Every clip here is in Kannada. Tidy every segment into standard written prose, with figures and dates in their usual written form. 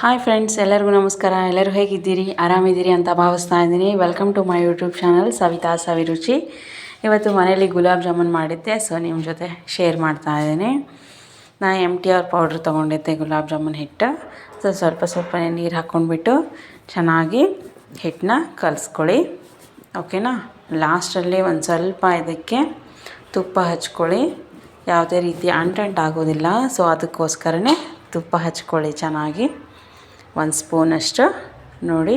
ಹಾಯ್ ಫ್ರೆಂಡ್ಸ್, ಎಲ್ಲರಿಗೂ ನಮಸ್ಕಾರ. ಎಲ್ಲರೂ ಹೇಗಿದ್ದೀರಿ? ಆರಾಮಿದ್ದೀರಿ ಅಂತ ಭಾವಿಸ್ತಾ ಇದ್ದೀನಿ. Welcome to my YouTube channel Savita Saviruchi. ಇವತ್ತು ಮನೇಲಿ ಗುಲಾಬ್ ಜಾಮೂನ್ ಮಾಡಿದ್ದೆ, ಸೊ ನಿಮ್ಮ ಜೊತೆ ಶೇರ್ ಮಾಡ್ತಾ ಇದ್ದೀನಿ. ನಾನು MTR ಪೌಡ್ರ್ ತೊಗೊಂಡಿದ್ದೆ, ಗುಲಾಬ್ ಜಾಮೂನ್ ಹಿಟ್ಟು. ಸೊ ಸ್ವಲ್ಪ ನೀರು ಹಾಕ್ಕೊಂಡ್ಬಿಟ್ಟು ಚೆನ್ನಾಗಿ ಹಿಟ್ಟನ್ನ ಕಲಿಸ್ಕೊಳ್ಳಿ. ಓಕೆನಾ? ಲಾಸ್ಟಲ್ಲಿ ಒಂದು ಸ್ವಲ್ಪ ಇದಕ್ಕೆ ತುಪ್ಪ ಹಚ್ಕೊಳ್ಳಿ. ಯಾವುದೇ ರೀತಿ ಅಂಟಾಗೋದಿಲ್ಲ, ಸೊ ಅದಕ್ಕೋಸ್ಕರನೇ ತುಪ್ಪ ಹಚ್ಕೊಳ್ಳಿ ಚೆನ್ನಾಗಿ. 1 ಸ್ಪೂನಷ್ಟು ನೋಡಿ.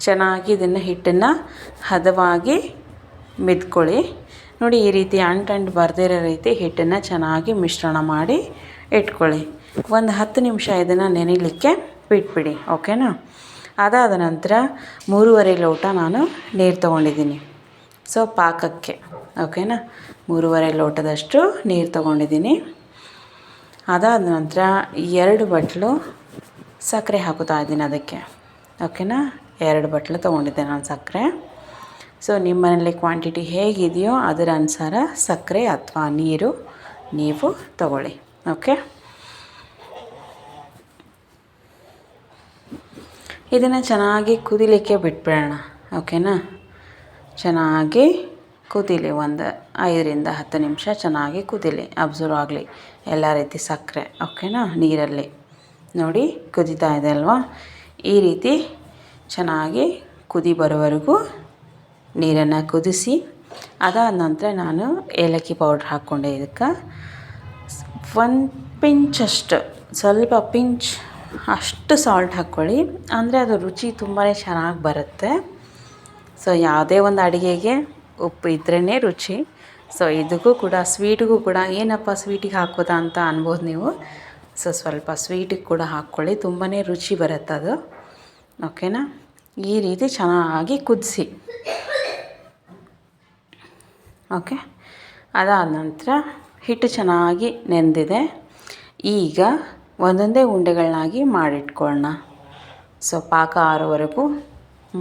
ಚೆನ್ನಾಗಿ ಇದನ್ನು ಹಿಟ್ಟನ್ನು ಹದವಾಗಿ ಮಿದ್ಕೊಳ್ಳಿ. ನೋಡಿ, ಈ ರೀತಿ ಅಂಟು ಬರ್ದಿರೋ ರೀತಿ ಹಿಟ್ಟನ್ನು ಚೆನ್ನಾಗಿ ಮಿಶ್ರಣ ಮಾಡಿ ಇಟ್ಕೊಳ್ಳಿ. ಒಂದು 10 ನಿಮಿಷ ಇದನ್ನು ನೆನೆಯಲಿಕ್ಕೆ ಬಿಟ್ಬಿಡಿ. ಓಕೆನಾ? ಅದಾದ ನಂತರ 3.5 ಲೋಟ ನಾನು ನೀರು ತೊಗೊಂಡಿದ್ದೀನಿ, ಸೊ ಪಾಕಕ್ಕೆ. ಓಕೆನಾ? 3.5 ಲೋಟದಷ್ಟು ನೀರು ತೊಗೊಂಡಿದ್ದೀನಿ. ಅದಾದ ನಂತರ 2 ಬಟ್ಲು ಸಕ್ಕರೆ ಹಾಕುತ್ತಾ ಇದ್ದೀನಿ ಅದಕ್ಕೆ. ಓಕೆನಾ? 2 ಬಟ್ಲು ತೊಗೊಂಡಿದ್ದೆ ನಾನು ಸಕ್ಕರೆ. ಸೊ ನಿಮ್ಮ ಮನೇಲಿ ಕ್ವಾಂಟಿಟಿ ಹೇಗಿದೆಯೋ ಅದರ ಅನುಸಾರ ಸಕ್ಕರೆ ಅಥವಾ ನೀರು ನೀವು ತಗೊಳ್ಳಿ. ಓಕೆ? ಇದನ್ನು ಚೆನ್ನಾಗಿ ಕುದಿಲಿಕ್ಕೆ ಬಿಟ್ಬಿಡೋಣ. ಓಕೆನಾ? ಚೆನ್ನಾಗಿ ಕುದೀಲಿ, ಒಂದು 5ರಿಂದ 10 ನಿಮಿಷ ಚೆನ್ನಾಗಿ ಕುದೀಲಿ, ಅಬ್ಸರ್ವ್ ಆಗಲಿ ಎಲ್ಲ ರೀತಿ ಸಕ್ಕರೆ. ಓಕೆನಾ? ನೀರಲ್ಲಿ ನೋಡಿ ಕುದೀತಾ ಇದೆ ಅಲ್ವಾ? ಈ ರೀತಿ ಚೆನ್ನಾಗಿ ಕುದಿ ಬರೋವರೆಗೂ ನೀರನ್ನು ಕುದಿಸಿ. ಅದಾದ ನಂತರ ನಾನು ಏಲಕ್ಕಿ ಪೌಡ್ರ್ ಹಾಕ್ಕೊಂಡೆ. ಇದಕ್ಕೆ 1 ಪಿಂಚಷ್ಟು, ಸ್ವಲ್ಪ ಪಿಂಚ್ ಅಷ್ಟು ಸಾಲ್ಟ್ ಹಾಕ್ಕೊಳ್ಳಿ, ಅಂದರೆ ಅದು ರುಚಿ ತುಂಬಾ ಚೆನ್ನಾಗಿ ಬರುತ್ತೆ. ಸೊ ಯಾವುದೇ ಒಂದು ಅಡುಗೆಗೆ ಉಪ್ಪು ಇದ್ರೇ ರುಚಿ. ಸೊ ಇದಕ್ಕೂ ಕೂಡ, ಸ್ವೀಟಿಗೂ ಕೂಡ, ಏನಪ್ಪ ಸ್ವೀಟಿಗೆ ಹಾಕೋದಾ ಅಂತ ಅನ್ಬೋದು ನೀವು. ಸೊ ಸ್ವಲ್ಪ ಸ್ವೀಟಿಗೆ ಕೂಡ ಹಾಕ್ಕೊಳ್ಳಿ, ತುಂಬಾ ರುಚಿ ಬರುತ್ತೆ ಅದು. ಓಕೆನಾ? ಈ ರೀತಿ ಚೆನ್ನಾಗಿ ಕುದಿಸಿ. ಓಕೆ? ಅದಾದ ನಂತರ ಹಿಟ್ಟು ಚೆನ್ನಾಗಿ ನೆಂದಿದೆ. ಈಗ ಒಂದೊಂದೇ ಉಂಡೆಗಳನ್ನಾಗಿ ಮಾಡಿಟ್ಕೊಳ್ಳೋಣ. ಸೊ ಪಾಕ ಆರೋವರೆಗೂ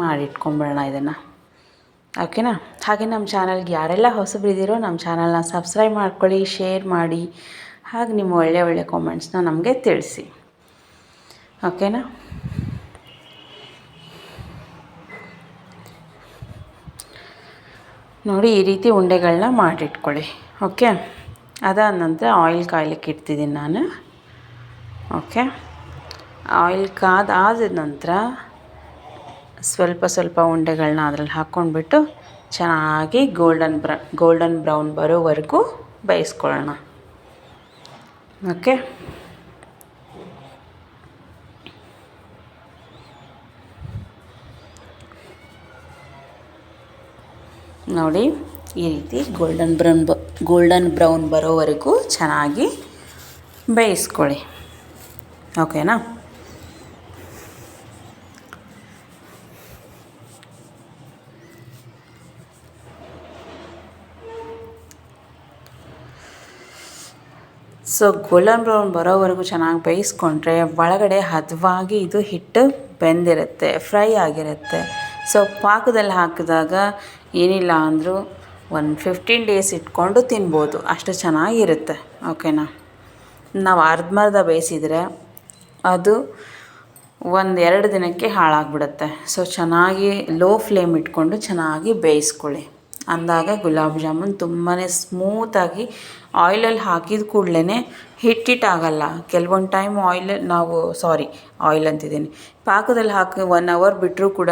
ಮಾಡಿಟ್ಕೊಂಬಿಡೋಣ ಇದನ್ನು. ಓಕೆನಾ? ಹಾಗೆ ನಮ್ಮ ಚಾನಲ್ಗೆ ಯಾರೆಲ್ಲ ಹೊಸಬರಿದ್ದೀರೋ ನಮ್ಮ ಚಾನಲ್ನ ಸಬ್ಸ್ಕ್ರೈಬ್ ಮಾಡ್ಕೊಳ್ಳಿ, ಶೇರ್ ಮಾಡಿ, ಹಾಗೆ ನಿಮ್ಮ ಒಳ್ಳೆ ಕಾಮೆಂಟ್ಸ್ನ ನಮಗೆ ತಿಳಿಸಿ. ಓಕೆನಾ? ನೋಡಿ, ಈ ರೀತಿ ಉಂಡೆಗಳನ್ನ ಮಾಡಿಟ್ಕೊಳ್ಳಿ. ಓಕೆ? ಅದಾದ ನಂತರ ಆಯಿಲ್ ಕಾಯ್ಲಿಕ್ಕೆ ಇಡ್ತಿದ್ದೀನಿ ನಾನು. ಓಕೆ? ಆಯಿಲ್ ಕಾದಾದ ನಂತರ ಸ್ವಲ್ಪ ಉಂಡೆಗಳನ್ನ ಅದರಲ್ಲಿ ಹಾಕ್ಕೊಂಡ್ಬಿಟ್ಟು ಚೆನ್ನಾಗಿ ಗೋಲ್ಡನ್ ಬ್ರೌನ್ ಬರೋವರೆಗೂ ಬೇಯಿಸ್ಕೊಳ್ಳೋಣ. ಓಕೆ? ನೋಡಿ, ಈ ರೀತಿ ಗೋಲ್ಡನ್ ಬ್ರೌನ್ ಬರೋವರೆಗೂ ಚೆನ್ನಾಗಿ ಬೇಯಿಸ್ಕೊಳ್ಳಿ. ಓಕೆನಾ? ಸೊ ಗೋಲ್ಡನ್ ಬ್ರೌನ್ ಬರೋವರೆಗೂ ಚೆನ್ನಾಗಿ ಬೇಯಿಸ್ಕೊಂಡ್ರೆ ಒಳಗಡೆ ಹದವಾಗಿ ಇದು ಹಿಟ್ಟು ಬೆಂದಿರುತ್ತೆ, ಫ್ರೈ ಆಗಿರುತ್ತೆ. ಸೊ ಪಾಕದಲ್ಲಿ ಹಾಕಿದಾಗ ಏನಿಲ್ಲ ಅಂದರೂ ಒಂದು 15 ಡೇಸ್ ಇಟ್ಕೊಂಡು ತಿನ್ಬೋದು, ಅಷ್ಟು ಚೆನ್ನಾಗಿರುತ್ತೆ. ಓಕೆನಾ? ನಾವು ಅರ್ಧಂಬರ್ಧ ಬೇಯಿಸಿದರೆ ಅದು 1-2 ದಿನಕ್ಕೆ ಹಾಳಾಗಿಬಿಡುತ್ತೆ. ಸೊ ಚೆನ್ನಾಗಿ ಲೋ ಫ್ಲೇಮ್ ಇಟ್ಕೊಂಡು ಚೆನ್ನಾಗಿ ಬೇಯಿಸ್ಕೊಳ್ಳಿ. ಅಂದಾಗ ಗುಲಾಬ್ ಜಾಮೂನ್ ತುಂಬಾ ಸ್ಮೂತಾಗಿ, ಆಯಿಲಲ್ಲಿ ಹಾಕಿದ ಕೂಡಲೇ ಹಿಟ್ಟಿಟ್ಟಾಗಲ್ಲ. ಕೆಲವೊಂದು ಟೈಮ್ ಆಯಿಲ್ ಅಂತಿದ್ದೀನಿ, ಪಾಕದಲ್ಲಿ ಹಾಕಿ 1 ಅವರ್ ಬಿಟ್ಟರೂ ಕೂಡ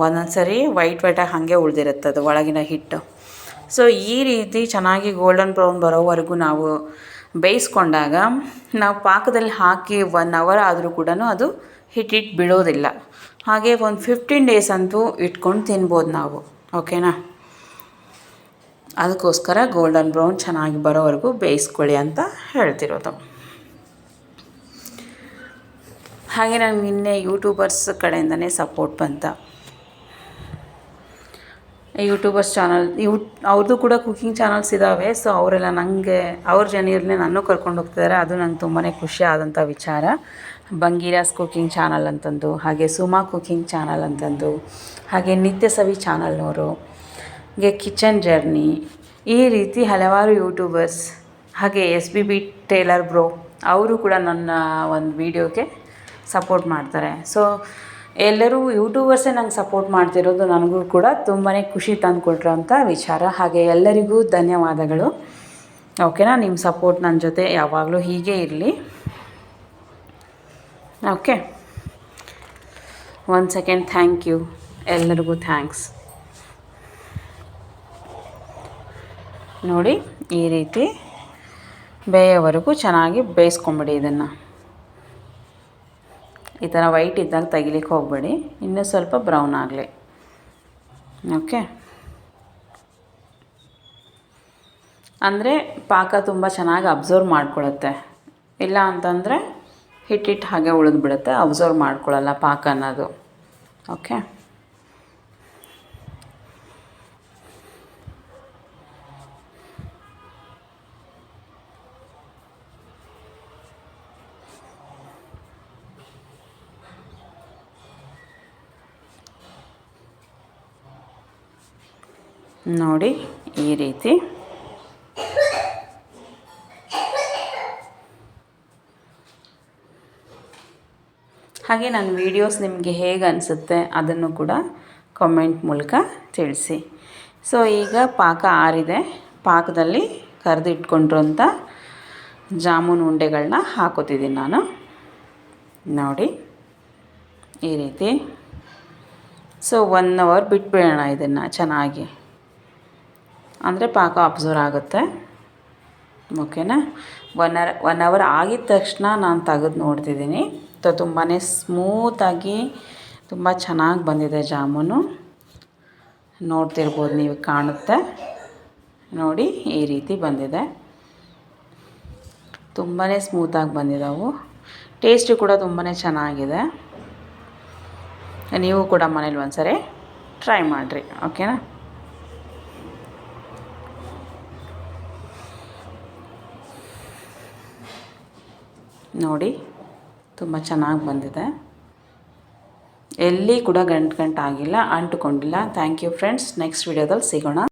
ಒಂದೊಂದು ಸರಿ ವೈಟಾಗಿ ಹಾಗೆ ಉಳಿದಿರುತ್ತೆ ಅದು ಒಳಗಿನ ಹಿಟ್ಟು. ಸೊ ಈ ರೀತಿ ಚೆನ್ನಾಗಿ ಗೋಲ್ಡನ್ ಬ್ರೌನ್ ಬರೋವರೆಗೂ ನಾವು ಬೇಯಿಸ್ಕೊಂಡಾಗ, ನಾವು ಪಾಕದಲ್ಲಿ ಹಾಕಿ 1 ಅವರ್ ಆದರೂ ಕೂಡ ಅದು ಹಿಟ್ಟು ಬಿಡೋದಿಲ್ಲ. ಹಾಗೆ ಒಂದು 15 ಡೇಸ್ ಅಂತೂ ಇಟ್ಕೊಂಡು ತಿನ್ಬೋದು ನಾವು. ಓಕೆನಾ? ಅದಕ್ಕೋಸ್ಕರ ಗೋಲ್ಡನ್ ಬ್ರೌನ್ ಚೆನ್ನಾಗಿ ಬರೋವರೆಗೂ ಬೇಯಿಸ್ಕೊಳ್ಳಿ ಅಂತ ಹೇಳ್ತಿರೋದು. ಹಾಗೆ ನನಗೆ ನಿನ್ನೆ ಯೂಟ್ಯೂಬರ್ಸ್ ಕಡೆಯಿಂದನೇ ಸಪೋರ್ಟ್ ಬಂತ. ಯೂಟ್ಯೂಬರ್ಸ್ ಚಾನಲ್ ಅವ್ರದ್ದು ಕೂಡ ಕುಕ್ಕಿಂಗ್ ಚಾನಲ್ಸ್ ಇದ್ದಾವೆ. ಸೊ ಅವರೆಲ್ಲ ನನಗೆ ಅವ್ರ ಜರ್ನಿಯಲ್ಲೇ ನಾನು ಕರ್ಕೊಂಡು ಹೋಗ್ತಿದ್ದಾರೆ. ಅದು ನಂಗೆ ತುಂಬಾ ಖುಷಿ ಆದಂಥ ವಿಚಾರ. ಬಂಗೀರಾಸ್ ಕುಕ್ಕಿಂಗ್ ಚಾನಲ್ ಅಂತಂದು, ಹಾಗೆ ಸುಮಾ ಕುಕ್ಕಿಂಗ್ ಚಾನಲ್ ಅಂತಂದು, ಹಾಗೆ ನಿತ್ಯ ಸವಿ ಚಾನಲ್ನವರು, ಹಾಗೆ ಕಿಚನ್ ಜರ್ನಿ, ಈ ರೀತಿ ಹಲವಾರು ಯೂಟ್ಯೂಬರ್ಸ್, ಹಾಗೆ SBB ಟೇಲರ್ ಬ್ರೋ ಅವರು ಕೂಡ ನನ್ನ ಒಂದು ವೀಡಿಯೋಗೆ ಸಪೋರ್ಟ್ ಮಾಡ್ತಾರೆ. ಸೊ ಎಲ್ಲರೂ ಯೂಟ್ಯೂಬರ್ಸೇ ನಂಗೆ ಸಪೋರ್ಟ್ ಮಾಡ್ತಿರೋದು ನನಗೂ ಕೂಡ ತುಂಬಾ ಖುಷಿ ತಂದುಕೊಟ್ರೋಂಥ ವಿಚಾರ. ಹಾಗೆ ಎಲ್ಲರಿಗೂ ಧನ್ಯವಾದಗಳು. ಓಕೆನಾ, ನಿಮ್ಮ ಸಪೋರ್ಟ್ ನನ್ನ ಜೊತೆ ಯಾವಾಗಲೂ ಹೀಗೆ ಇರಲಿ. Okay, 1 second. ಥ್ಯಾಂಕ್ ಯು, ಎಲ್ಲರಿಗೂ ಥ್ಯಾಂಕ್ಸ್. ನೋಡಿ, ಈ ರೀತಿ ಬೇಯೋವರೆಗೂ ಚೆನ್ನಾಗಿ ಬೇಯಿಸ್ಕೊಂಬಿಡಿ. ಇದನ್ನು ಈ ಥರ ವೈಟ್ ಇದ್ದಾಗ ತೆಗಿಲಿಕ್ಕೆ ಹೋಗಬೇಡಿ, ಇನ್ನೂ ಸ್ವಲ್ಪ ಬ್ರೌನ್ ಆಗಲಿ. ಓಕೆ, ಅಂದರೆ ಪಾಕ ತುಂಬ ಚೆನ್ನಾಗಿ ಅಬ್ಸರ್ವ್ ಮಾಡ್ಕೊಳ್ಳುತ್ತೆ. ಇಲ್ಲ ಅಂತಂದರೆ ಹಿಟ್ಟಿಟ್ಟು ಹಾಗೆ ಉಳಿದ್ಬಿಡುತ್ತೆ, ಅಬ್ಸರ್ವ್ ಮಾಡ್ಕೊಳ್ಳಲ್ಲ ಪಾಕ ಅನ್ನೋದು. ಓಕೆ, ನೋಡಿ ಈ ರೀತಿ. ಹಾಗೆ ನನ್ನ ವೀಡಿಯೋಸ್ ನಿಮಗೆ ಹೇಗೆ ಅನಿಸುತ್ತೆ ಅದನ್ನು ಕೂಡ ಕಾಮೆಂಟ್ ಮೂಲಕ ತಿಳಿಸಿ. ಸೊ ಈಗ ಪಾಕ ಆರಿದೆ. ಪಾಕದಲ್ಲಿ ಕರೆದಿಟ್ಕೊಂಡಿರೋಂಥ ಜಾಮೂನ್ ಉಂಡೆಗಳನ್ನ ಹಾಕೋತಿದ್ದೀನಿ ನಾನು. ನೋಡಿ ಈ ರೀತಿ. ಸೊ 1 ಅವರ್ ಬಿಟ್ಬಿಡೋಣ ಇದನ್ನು ಚೆನ್ನಾಗಿ, ಅಂದರೆ ಪಾಕ ಅಬ್ಸರ್ವ್ ಆಗುತ್ತೆ. ಓಕೆನಾ, 1 ಅವರ್ ಆಗಿದ ತಕ್ಷಣ ನಾನು ತೆಗೆದು ನೋಡ್ತಿದ್ದೀನಿ. ತುಂಬಾ ಸ್ಮೂತಾಗಿ ತುಂಬ ಚೆನ್ನಾಗಿ ಬಂದಿದೆ ಜಾಮೂನು. ನೋಡ್ತಿರ್ಬೋದು, ನೀವು ಕಾಣುತ್ತೆ ನೋಡಿ, ಈ ರೀತಿ ಬಂದಿದೆ. ತುಂಬಾ ಸ್ಮೂತಾಗಿ ಬಂದಿದ್ದಾವೆ. ಟೇಸ್ಟು ಕೂಡ ತುಂಬಾ ಚೆನ್ನಾಗಿದೆ. ನೀವು ಕೂಡ ಮನೇಲಿ ಒಂದ್ಸರಿ ಟ್ರೈ ಮಾಡಿರಿ. ಓಕೆನಾ, ನೋಡಿ ತುಂಬ ಚೆನ್ನಾಗಿ ಬಂದಿದೆ. ಎಲ್ಲಿ ಕೂಡ ಗಂಟು ಆಗಿಲ್ಲ, ಅಂಟುಕೊಂಡಿಲ್ಲ. Thank you friends. ನೆಕ್ಸ್ಟ್ ವಿಡಿಯೋದಲ್ಲಿ ಸಿಗೋಣ.